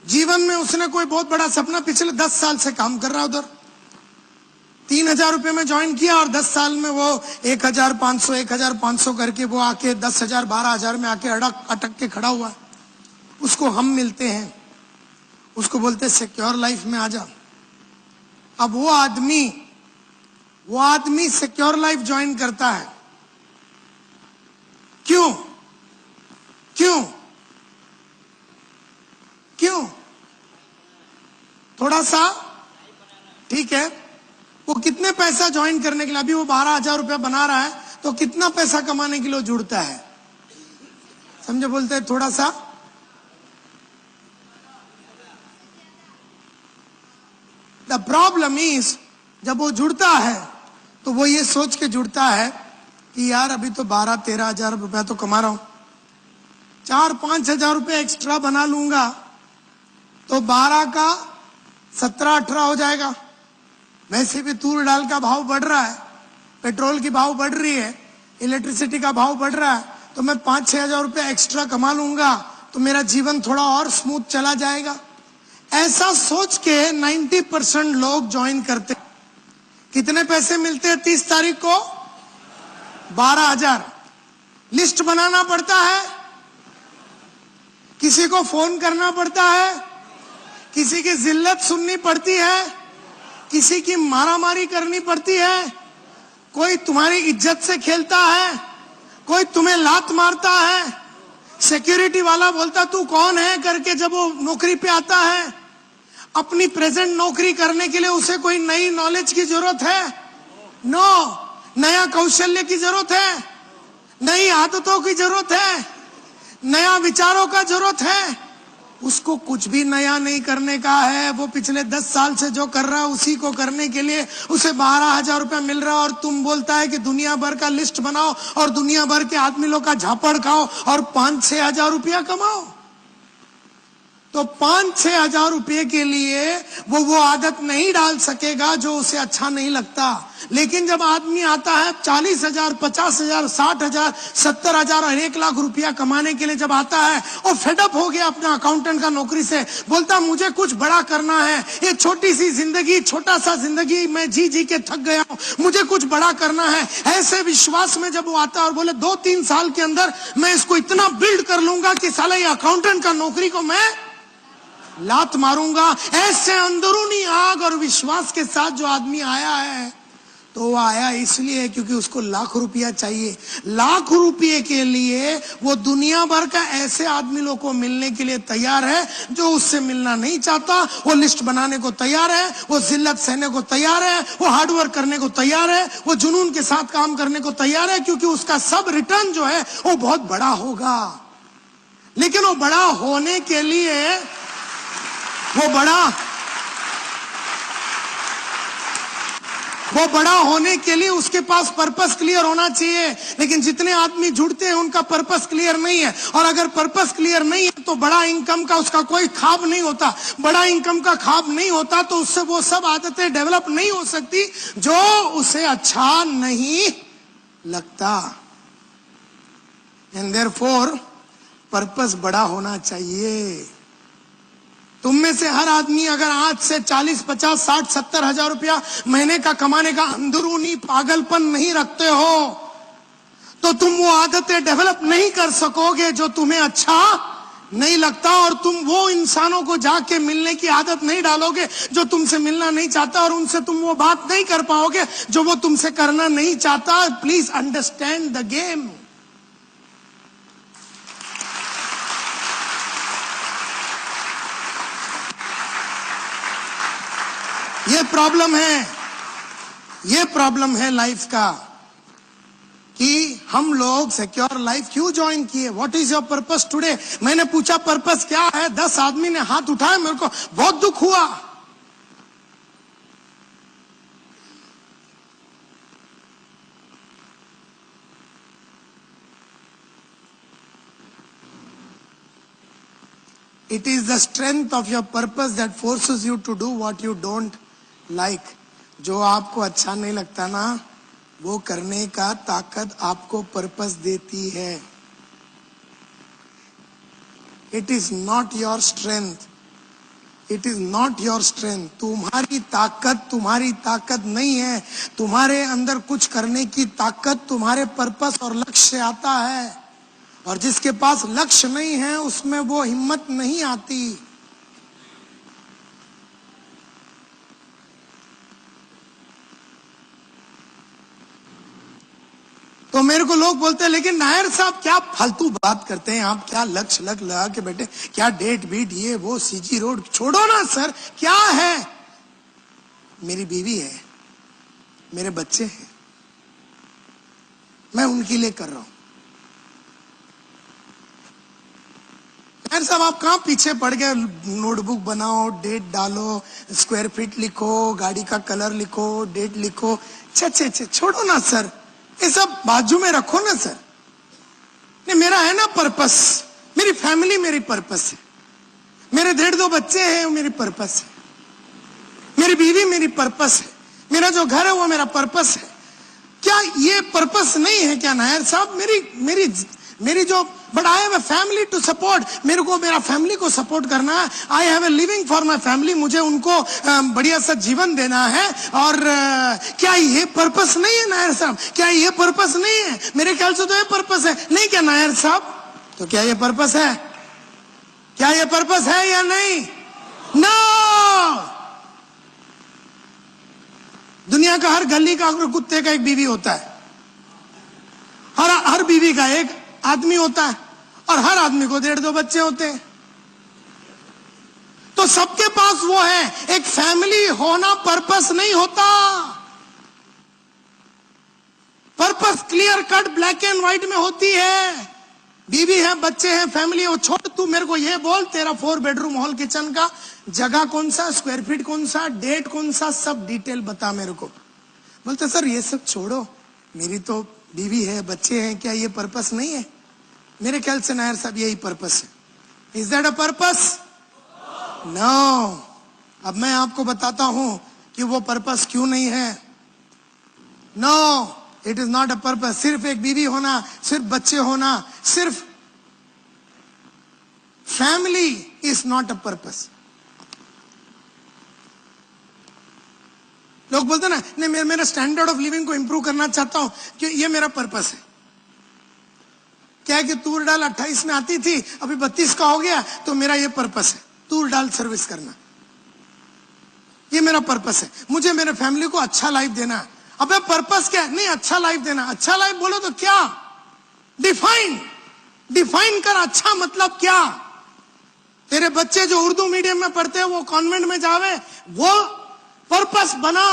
जीवन में उसने कोई बहुत बड़ा सपना, पिछले 10 साल से काम कर रहा है उधर। 3,000 रुपए में ज्वाइन किया और 10 साल में वो 1,500 करके वो आके 10,000 12,000 में आके अटक के खड़ा हुआ है। उसको हम मिलते हैं, उसको बोलते सिक्योर लाइफ में आ जा। अब वो आदमी सिक्योर लाइफ ज्वाइन करता है। क्यों? क्यों? क्यों? थोड़ा सा ठीक है, वो कितने पैसा ज्वाइन करने के लिए, अभी वो 12,000 रुपया बना रहा है, तो कितना पैसा कमाने के लिए जुड़ता है? समझे? बोलते हैं थोड़ा सा। द प्रॉब्लम इज, जब वो जुड़ता है तो वो ये सोच के जुड़ता है कि यार अभी तो 12-13 हजार रुपया तो कमा रहा हूं, 4-5 हजार रुपया एक्स्ट्रा बना लूंगा तो 12 का 17-18 हो जाएगा। वैसे भी तूर दाल का भाव बढ़ रहा है, पेट्रोल की भाव बढ़ रही है, इलेक्ट्रिसिटी का भाव बढ़ रहा है, तो मैं 5-6 हजार रुपया एक्स्ट्रा कमा लूंगा तो मेरा जीवन थोड़ा और स्मूथ चला जाएगा। ऐसा सोच के 90% लोग ज्वाइन करते। कितने पैसे मिलते हैं 30 तारीख को? 12,000। लिस्ट बनाना पड़ता है, किसी को फोन करना पड़ता है, किसी की जिल्लत सुननी पड़ती है, किसी की मारामारी करनी पड़ती है, कोई तुम्हारी इज्जत से खेलता है, कोई तुम्हें लात मारता है, सिक्योरिटी वाला बोलता तू कौन है करके जब वो नौकरी पे आता है। अपनी प्रेजेंट नौकरी करने के लिए उसे कोई नई नॉलेज की जरूरत है? नो। नया कौशल्य की जरूरत है, नई आदतों की जरूरत है, नया विचारों का जरूरत है। उसको कुछ भी नया नहीं करने का है, वो पिछले 10 साल से जो कर रहा है उसी को करने के लिए उसे 12,000 रुपया मिल रहा है, और तुम बोलता है कि दुनिया भर का लिस्ट बनाओ और दुनिया भर के आदमी लोग का झापड़ खाओ और 5-6 हजार रुपया कमाओ। तो 5-6 हजार रुपये के लिए वो आदत नहीं डाल सकेगा जो उसे अच्छा नहीं लगता। लेकिन जब आदमी आता है 40,000, 50,000, 60,000, 70,000 और 1 लाख रुपया कमाने के लिए जब आता है और फेडअप हो गया अपना अकाउंटेंट का नौकरी से, बोलता मुझे कुछ बड़ा करना है, ये छोटी सी जिंदगी, छोटा सा जिंदगी मैं जी के थक गया हूं, मुझे कुछ बड़ा करना है। ऐसे विश्वास में जब वो आता है और बोले 2-3 साल के अंदर मैं इसको इतना बिल्ड कर लूंगा कि साला ये अकाउंटेंट का नौकरी को मैं लात मारूंगा, ऐसे अंदरूनी आग और विश्वास के साथ जो आदमी आया है, तो वो आया इसलिए क्योंकि उसको लाख रुपया चाहिए। लाख रुपये के लिए वो दुनिया भर का ऐसे आदमी लोग को मिलने के लिए तैयार है जो उससे मिलना नहीं चाहता। वो लिस्ट बनाने को तैयार है, वो जिल्लत सहने को तैयार है, वो हार्डवर्क करने को तैयार है, वो जुनून के साथ काम करने को तैयार है, क्योंकि उसका सब रिटर्न जो है वो बहुत बड़ा होगा। लेकिन वो बड़ा होने के लिए वो बड़ा होने के लिए उसके पास पर्पस क्लियर होना चाहिए। लेकिन जितने आदमी जुड़ते हैं उनका पर्पस क्लियर नहीं है, और अगर पर्पस क्लियर नहीं है तो बड़ा इनकम का उसका कोई ख्वाब नहीं होता। बड़ा इनकम का ख्वाब नहीं होता तो उससे वो सब आदतें डेवलप नहीं हो सकती जो उसे अच्छा नहीं लगता। एंड देयरफॉर पर्पस बड़ा होना चाहिए। तुम में से हर आदमी अगर आज से 40, 50, 60, 70 हजार रुपया महीने का कमाने का अंदरूनी पागलपन नहीं रखते हो तो तुम वो आदतें डेवलप नहीं कर सकोगे जो तुम्हें अच्छा नहीं लगता, और तुम वो इंसानों को जाके मिलने की आदत नहीं डालोगे जो तुमसे मिलना नहीं चाहता, और उनसे तुम वो बात नहीं कर पाओगे जो वो तुमसे करना नहीं चाहता। Please understand the game. ये प्रॉब्लम है लाइफ का कि हम लोग सिक्योर लाइफ क्यों ज्वाइन किए। What is your purpose today? मैंने पूछा पर्पस क्या है, 10 आदमी ने हाथ उठाया, मेरे को बहुत दुख हुआ। It is the strength of your purpose that forces you to do what you don't like. जो आपको अच्छा नहीं लगता ना, वो करने का ताकत आपको पर्पस देती है। It is not your strength. It is not your strength. तुम्हारी ताकत नहीं है। तुम्हारे अंदर कुछ करने की ताकत तुम्हारे पर्पस और लक्ष्य से आता है, और जिसके पास लक्ष्य नहीं है उसमें वो हिम्मत नहीं आती। तो मेरे को लोग बोलते हैं लेकिन नायर साहब क्या फालतू बात करते हैं आप, क्या लक्ष्य लगा के बैठे, क्या डेट बीट ये वो सीजी रोड, छोड़ो ना सर। क्या है? मेरी बीवी है, मेरे बच्चे हैं, मैं उनके लिए कर रहा हूं। नायर साहब आप कहां पीछे पड़ गए? नोटबुक बनाओ, डेट डालो, स्क्वायर फीट लिखो, गाड़ी का कलर लिखो, डेट लिखो। छे छोड़ो ना सर, ये सब बाजू में रखो ना सर। नहीं, मेरा है ना पर्पस, मेरी फैमिली मेरी पर्पस है, मेरे 1.5-2 बच्चे हैं वो मेरी पर्पस है, मेरी बीवी मेरी पर्पस है, मेरा जो घर है वो मेरा पर्पस है। क्या ये पर्पस नहीं है क्या नायर साहब? मेरी जो, but I have a family to support. मेरे को मेरा फैमिली को सपोर्ट करना है। I have a living for my family, मुझे उनको बढ़िया सा जीवन देना है। और क्या ये पर्पस नहीं है नायर साहब? क्या ये पर्पस नहीं है? मेरे ख्याल से तो ये पर्पस है। नहीं क्या नायर साहब? तो क्या ये पर्पस है? क्या ये पर्पस है या नहीं? नो। दुनिया का हर गली का कुत्ते का एक बीवी होता है, हर बीवी का एक आदमी होता है, और हर आदमी को 1.5-2 बच्चे होते हैं। तो सबके पास वो है। एक फैमिली होना पर्पस नहीं होता। Purpose clear cut black and white में होती है। बीवी है, बच्चे हैं, फैमिली है। वो छोड़, तू मेरे को ये बोल, तेरा 4 बेडरूम हॉल किचन का जगह कौन सा, स्क्वायर फीट कौन सा, डेट कौन सा, सब डिटेल बता मेरे को। बोलते सर ये सब छोड़ो, मेरी तो बीवी है, बच्चे हैं, क्या ये पर्पस नहीं है? मेरे ख्याल से नायर साहब यही पर्पस है। Is that a purpose? No. अब मैं आपको बताता हूं कि वो पर्पस क्यों नहीं है। No, it is not a purpose. सिर्फ एक बीवी होना, सिर्फ बच्चे होना, सिर्फ family is not a purpose. लोग बोलते ना, नहीं मेरा स्टैंडर्ड ऑफ लिविंग को इंप्रूव करना चाहता हूं, कि ये मेरा पर्पस है। क्या है कि तूर डाल 28 में आती थी, अभी 32 का हो गया, तो मेरा ये पर्पस है, तूर डाल सर्विस करना, ये मेरा पर्पस है। मुझे मेरे फैमिली को अच्छा लाइफ देना। अबे पर्पस क्या है? नहीं, अच्छा लाइफ देना। अच्छा लाइफ बोलो तो क्या? डिफाइन कर। अच्छा मतलब क्या? तेरे बच्चे जो उर्दू मीडियम में पढ़ते हैं वो कॉन्वेंट में जावे, वो पर्पस बना।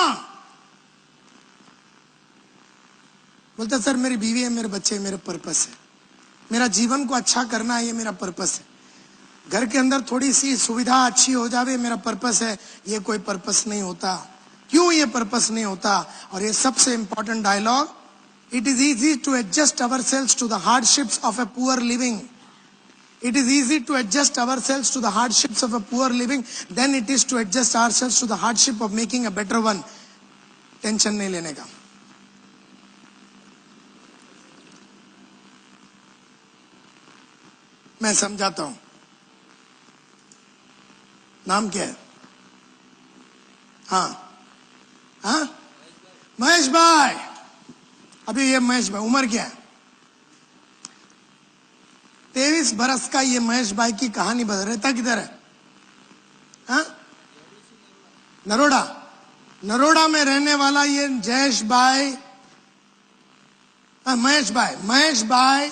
बोलते सर मेरी बीवी है, मेरे बच्चे, मेरे पर्पस है। मेरा जीवन को अच्छा करना है, ये मेरा पर्पस है। घर के अंदर थोड़ी सी सुविधा अच्छी हो जावे, मेरा पर्पस है। ये कोई पर्पस नहीं होता। क्यों ये पर्पस नहीं होता? और ये सबसे important dialogue, it is easy to adjust ourselves to the hardships of a poor living. It is easy to adjust ourselves to the hardships of a poor living than it is to adjust ourselves to the hardship of making a better one. Tension नहीं लेने का। मैं समझाता हूं। नाम क्या है? हाँ, महेश भाई। अभी ये महेश भाई, उम्र क्या है? 23 बरस का ये महेश भाई की कहानी बता। रहता किधर है? हाँ, नरोड़ा में रहने वाला ये जयेश भाई, महेश भाई,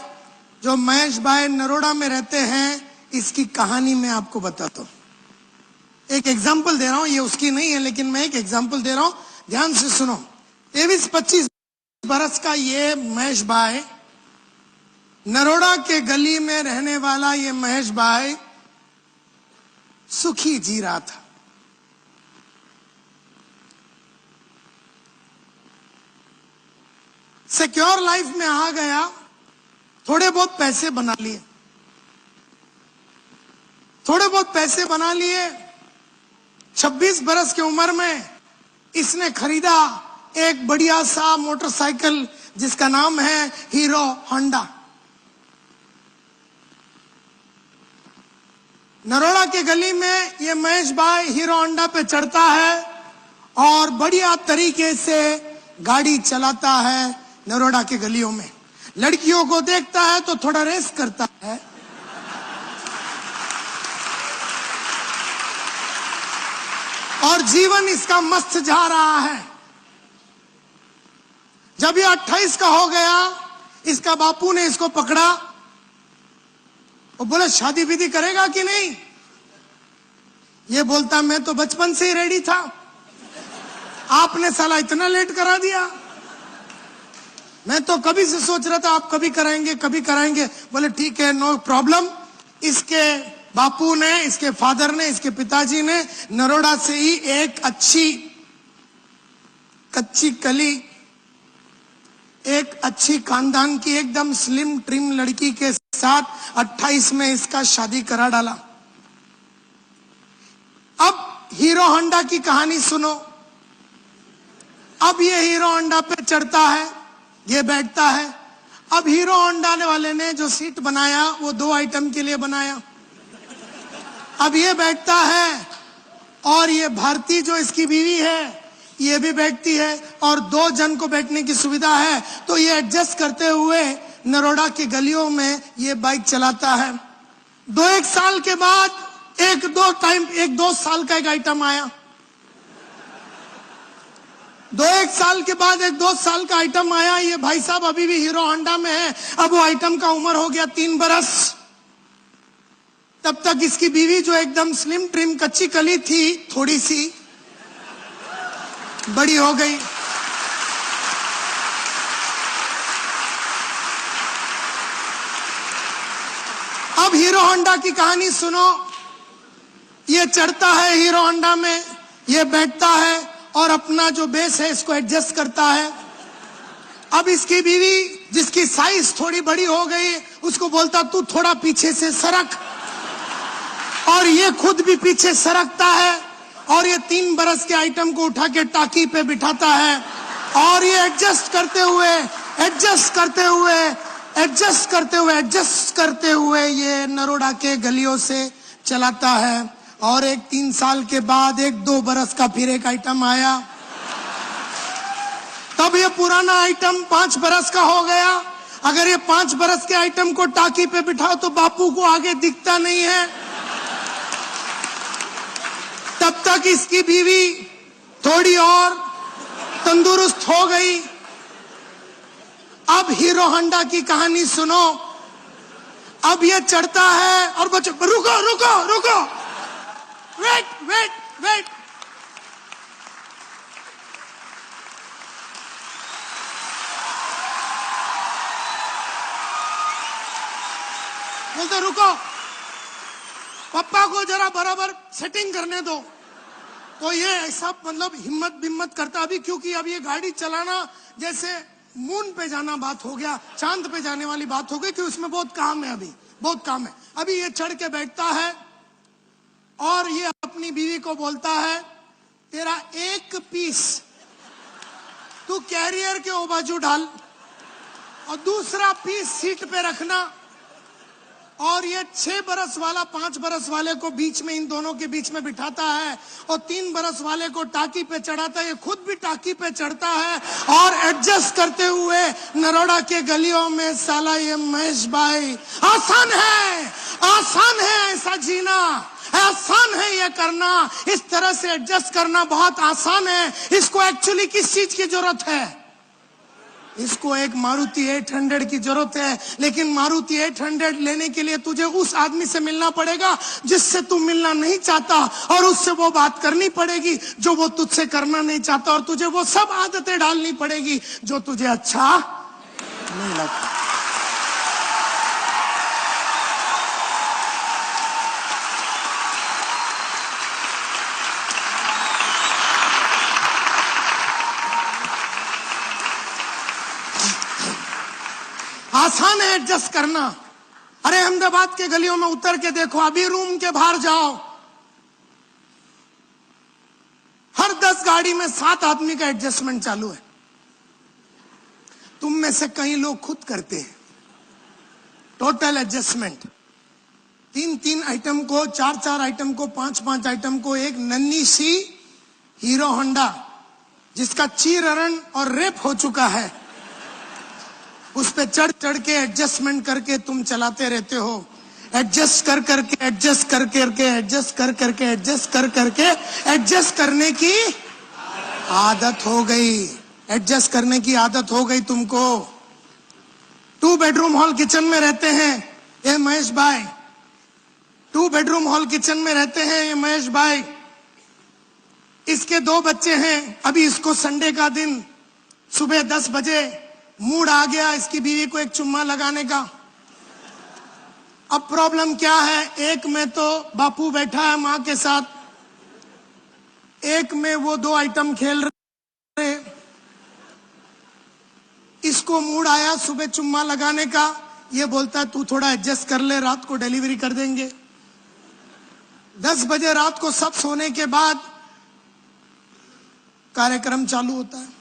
जो महेश भाई नरोड़ा में रहते हैं, इसकी कहानी मैं आपको बताता हूं। एक एग्जाम्पल दे रहा हूं, ये उसकी नहीं है लेकिन मैं एक एग्जाम्पल दे रहा हूं, ध्यान से सुनो। 23-25 बरस का ये महेश भाई, नरोड़ा के गली में रहने वाला ये महेश भाई सुखी जी रहा था। सिक्योर लाइफ में आ गया, थोड़े बहुत पैसे बना लिए, थोड़े बहुत पैसे बना लिए। 26 बरस की उम्र में इसने खरीदा एक बढ़िया सा मोटरसाइकिल जिसका नाम है हीरो होंडा। नरोड़ा के गली में ये महेश भाई हीरो होंडा पे चढ़ता है और बढ़िया तरीके से गाड़ी चलाता है। नरोड़ा के गलियों में लड़कियों को देखता है तो थोड़ा रेस करता है, और जीवन इसका मस्त जा रहा है। जब ये 28 का हो गया, इसका बापू ने इसको पकड़ा, वो बोले शादी विधि करेगा कि नहीं? ये बोलता मैं तो बचपन से ही रेडी था, आपने साला इतना लेट करा दिया, मैं तो कभी से सोच रहा था आप कभी कराएंगे कभी कराएंगे। बोले ठीक है, नो प्रॉब्लम। इसके बापू ने, इसके फादर ने, इसके पिताजी ने नरोड़ा से ही एक अच्छी कच्ची कली, एक अच्छी खानदान की एकदम स्लिम ट्रिम लड़की के साथ 28 में इसका शादी करा डाला। अब हीरो होंडा की कहानी सुनो। अब ये हीरो होंडा पे चढ़ता है, ये बैठता है। अब हीरो होंडा वाले ने जो सीट बनाया वो 2 आइटम के लिए बनाया। अब ये बैठता है और ये भारती जो इसकी बीवी है ये भी बैठती है, और 2 जन को बैठने की सुविधा है, तो ये एडजस्ट करते हुए नरोड़ा की गलियों में ये बाइक चलाता है। 2-1 साल के बाद एक दो साल का एक आइटम आया। 2-1 साल के बाद एक 2 साल का आइटम आया। ये भाई साहब अभी भी हीरो होंडा में है। अब वो आइटम का उम्र हो गया 3 बरस। तब तक इसकी बीवी जो एकदम स्लिम ट्रिम कच्ची कली थी, थोड़ी सी बड़ी हो गई। अब हीरो होंडा की कहानी सुनो। ये चढ़ता है हीरो होंडा में, ये बैठता है और अपना जो बेस है इसको एडजस्ट करता है। अब इसकी बीवी जिसकी साइज थोड़ी बड़ी हो गई, उसको बोलता तू थोड़ा पीछे से सरक, और ये खुद भी पीछे सरकता है, और ये 3 बरस के आइटम को उठा के टाकी पे बिठाता है, और ये एडजस्ट करते हुए ये नरोड़ा के गलियों से चलाता है। और एक 3 साल के बाद एक 2 बरस का फिर एक आइटम आया। तब ये पुराना आइटम 5 बरस का हो गया। अगर ये 5 बरस के आइटम को टाकी पे बिठाओ तो बापू को आगे दिखता नहीं है। तब तक इसकी बीवी थोड़ी और तंदुरुस्त हो गई। अब हीरो होंडा की कहानी सुनो। अब ये चढ़ता है और बच्चों रुको रुको रुको, वेट वेट वेट, बोलते रुको, पापा को जरा बराबर सेटिंग करने दो। तो ये ऐसा मतलब हिम्मत करता अभी, क्योंकि अब ये गाड़ी चलाना जैसे मून पे जाना बात हो गया, चांद पे जाने वाली बात हो गई, कि उसमें बहुत काम है, अभी बहुत काम है। अभी ये चढ़ के बैठता है और ये अपनी बीवी को बोलता है तेरा एक पीस तू कैरियर के ओ बाजू डाल और दूसरा पीस सीट पे रखना, और ये 6 बरस वाला 5 बरस वाले को बीच में, इन दोनों के बीच में बिठाता है, और 3 बरस वाले को टाकी पे चढ़ाता है। ये खुद भी टाकी पे चढ़ता है और एडजस्ट करते हुए नरोड़ा के गलियों में साला ये महेश भाई, आसान है ऐसा जीना, आसान है ये करना, इस तरह से एडजस्ट करना बहुत आसान है। इसको एक्चुअली किस चीज की जरूरत है? इसको एक मारुति 800 की जरूरत है, लेकिन मारुति 800 लेने के लिए तुझे उस आदमी से मिलना पड़ेगा जिससे तू मिलना नहीं चाहता, और उससे वो बात करनी पड़ेगी जो वो तुझसे करना नहीं चाहता, और तुझे वो सब आदतें डालनी पड़ेगी जो तुझे अच्छा नहीं लगता। आसान है एडजस्ट करना। अरे अहमदाबाद के गलियों में उतर के देखो, अभी रूम के बाहर जाओ, हर 10 गाड़ी में 7 आदमी का एडजस्टमेंट चालू है। तुम में से कई लोग खुद करते हैं टोटल एडजस्टमेंट, 3-3 आइटम को, 4-4 आइटम को, 5-5 आइटम को। एक नन्ही सी हीरो होंडा जिसका चीरहरण और रेप हो चुका है, उस पे चढ़ चढ़ के एडजस्टमेंट करके तुम चलाते रहते हो। एडजस्ट कर करके, एडजस्ट कर करके, एडजस्ट कर करके, एडजस्ट कर करके, एडजस्ट करने की आदत हो गई। एडजस्ट करने की आदत हो गई तुमको। 2 बेडरूम हॉल किचन में रहते हैं ये महेश भाई, 2 बेडरूम हॉल किचन में रहते हैं ये महेश भाई। इसके 2 बच्चे हैं। अभी इसको संडे का दिन सुबह 10 बजे मूड आ गया इसकी बीवी को एक चुम्मा लगाने का। अब प्रॉब्लम क्या है, एक में तो बापू बैठा है मां के साथ, एक में वो 2 आइटम खेल रहे। इसको मूड आया सुबह चुम्मा लगाने का, ये बोलता है तू थोड़ा एडजस्ट कर ले, रात को डिलीवरी कर देंगे। 10 बजे रात को सब सोने के बाद कार्यक्रम चालू होता है।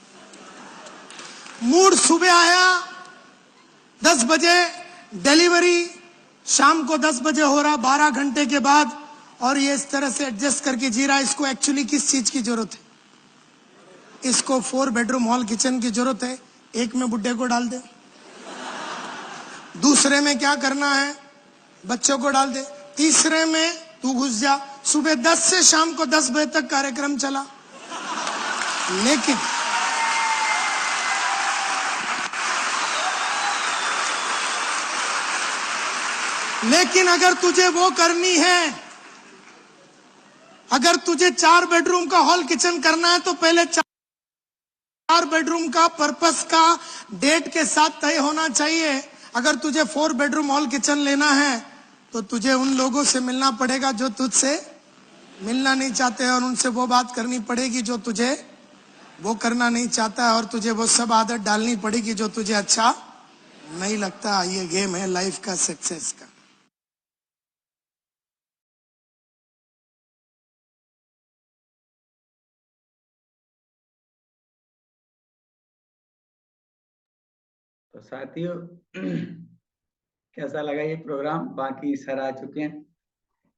मूड सुबह आया 10 बजे, डिलीवरी शाम को 10 बजे हो रहा, 12 घंटे के बाद, और ये इस तरह से एडजस्ट करके जी रहा है। इसको एक्चुअली किस चीज की जरूरत है? इसको 4 बेडरूम हॉल किचन की जरूरत है। एक में बुड्ढे को डाल दे, दूसरे में क्या करना है बच्चों को डाल दे, तीसरे में तू घुस जा। सुबह 10 से शाम को 10 बजे तक कार्यक्रम चला। लेकिन अगर तुझे वो करनी है, अगर तुझे 4 बेडरूम का हॉल किचन करना है, तो पहले 4 बेडरूम का पर्पस का डेट के साथ तय होना चाहिए। अगर तुझे 4 बेडरूम हॉल किचन लेना है तो तुझे उन लोगों से मिलना पड़ेगा जो तुझसे मिलना नहीं चाहते, और उनसे वो बात करनी पड़ेगी जो तुझे वो करना नहीं चाहता है, और तुझे वो सब आदत डालनी पड़ेगी जो तुझे अच्छा नहीं लगता। ये गेम है लाइफ का सक्सेस का। तो साथियों कैसा लगा ये प्रोग्राम? बाकी सर आ चुके हैं,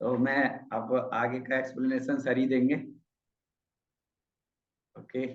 तो मैं अब आगे का एक्सप्लेनेशन सर ही देंगे। ओके।